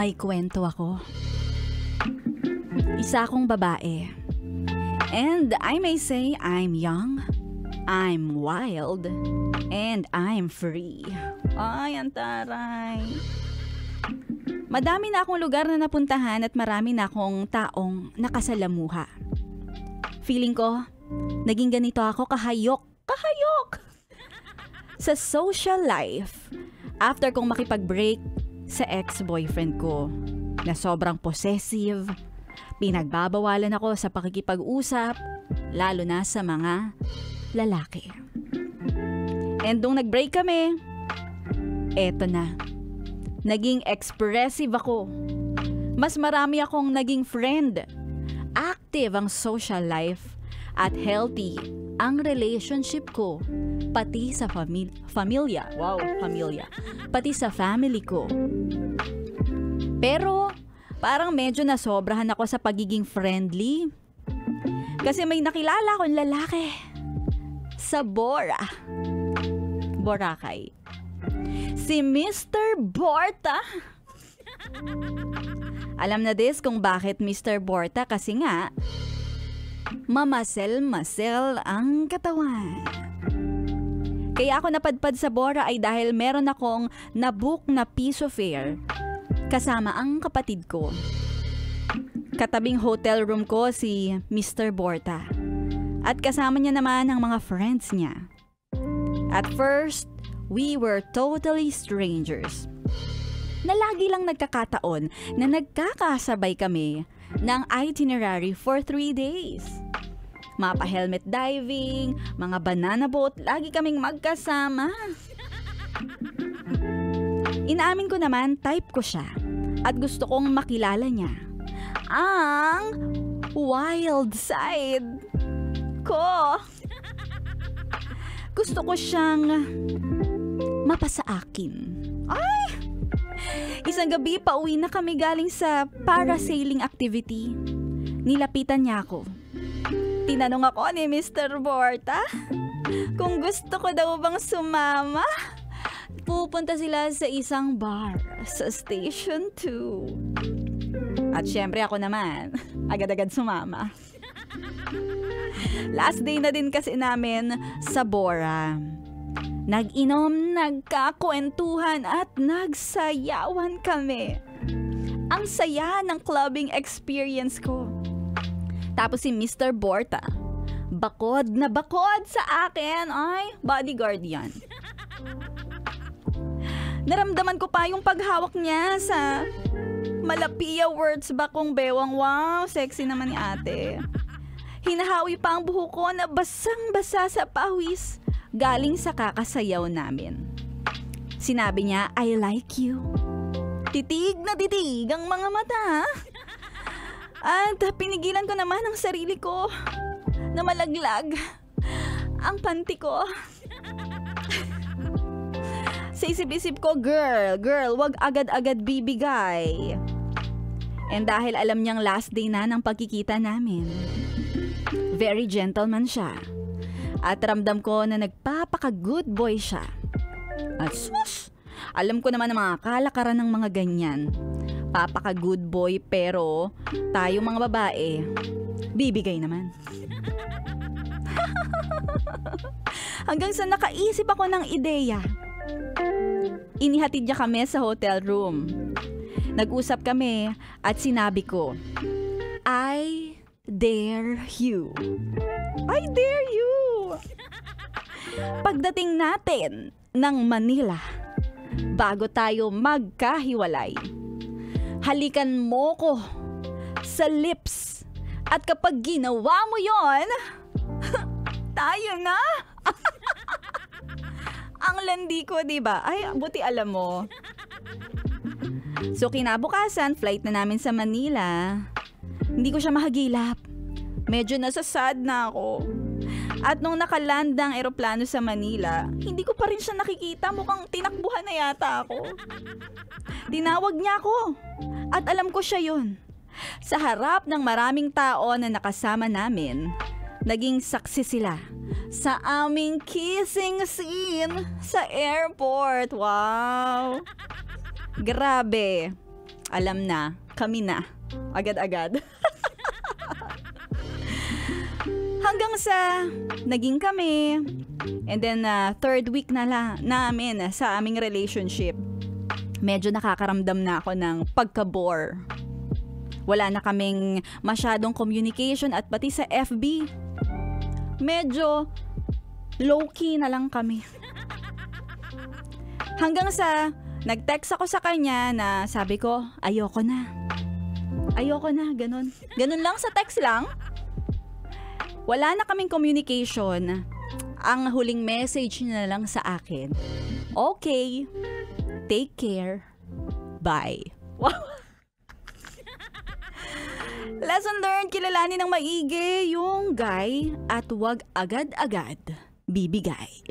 May kwento ako. Isa akong babae. And I may say I'm young, I'm wild, and I'm free. Ay, antaray. Madami na akong lugar na napuntahan at marami na akong taong nakasalamuha. Feeling ko, naging ganito ako kahayok sa social life after kong makipag-break sa ex-boyfriend ko na sobrang possessive. Pinagbabawalan ako sa pakikipag-usap, lalo na sa mga lalaki. And nung nag-break kami, eto na. Naging expressive ako. Mas marami akong naging friend. Active ang social life at healthy ang relationship ko. Pati sa pamilya. Wow, pamilya. Pati sa family ko. Pero parang medyo nasobrahan ako sa pagiging friendly. Kasi may nakilala akong lalaki sa Boracay. Si Mr. Borta. Alam na dis kung bakit Mr. Borta kasi nga mamasel-masel ang katawan. Kaya ako napadpad sa Bora ay dahil meron akong nabook na piso fare kasama ang kapatid ko. Katabing hotel room ko si Mr. Borta. At kasama niya naman ang mga friends niya. At first, we were totally strangers. Na lagi lang nagkakataon na nagkakasabay kami ng itinerary for 3 days. Mapa-helmet diving, mga banana boat, lagi kaming magkasama. Inaamin ko naman, type ko siya at gusto kong makilala niya. Ang wild side ko. Gusto ko siyang mapasa akin. Ay! Isang gabi pauwi na kami galing sa parasailing activity. Nilapitan niya ako. Tinanong ako ni Mr. Borta kung gusto ko daw bang sumama. Pupunta sila sa isang bar sa Station 2. At syempre ako naman, agad-agad sumama. Last day na din kasi namin sa Bora. Nag-inom, nagkakwentuhan at nagsayawan kami. Ang saya ng clubbing experience ko. Tapos si Mr. Borta, bakod na bakod sa akin. Ay, bodyguard yan. Naramdaman ko pa yung paghawak niya sa Malapia words bakong bewang. Wow, sexy naman ni ate. Hinahawi pa ang buhok ko na basang-basa sa pawis galing sa kakasayaw namin. Sinabi niya, I like you. Titig na titig ang mga mata. At pinigilan ko naman ang sarili ko na malaglag ang panty ko. Sa isip-isip ko, girl, wag agad-agad bibigay. And dahil alam niyang last day na ng pagkikita namin, very gentleman siya. At ramdam ko na nagpapaka-good boy siya. At sus, alam ko naman ang mga kalakaran ng mga ganyan. Papaka-good boy pero tayo mga babae, bibigay naman. Hanggang sa nakaisip ako ng ideya. Inihatid niya kami sa hotel room. Nag-usap kami at sinabi ko, I dare you. I dare you. Pagdating natin ng Manila, bago tayo magkahiwalay, halikan mo ko sa lips. At kapag ginawa mo yon, tayo na. Ang landi ko, diba? Ay, buti alam mo. So, kinabukasan, flight na namin sa Manila. Hindi ko siya mahagilap. Medyo nasasad na ako. At nung nakaland ang eroplano sa Manila, hindi ko pa rin siya nakikita. Mukhang tinakbuhan na yata ako. Tinawag niya ako. At alam ko siya yun. Sa harap ng maraming tao na nakasama namin, naging saksi sila sa aming kissing scene sa airport. Wow! Grabe. alam na, kami na. Agad-agad. Hanggang sa naging kami. And then, third week na namin sa aming relationship. Medyo nakakaramdam na ako ng pagka-bore. Wala na kaming masyadong communication at pati sa FB. Medyo low-key na lang kami. Hanggang sa nag-text ako sa kanya na sabi ko, ayoko na. Ayoko na, ganun. Ganun lang, sa text lang. Wala na kaming communication. Ang huling message niya na lang sa akin, okay, take care, bye. Wow. Lesson learned, kilalanin ng maigi yung guy at huwag agad-agad bibigay.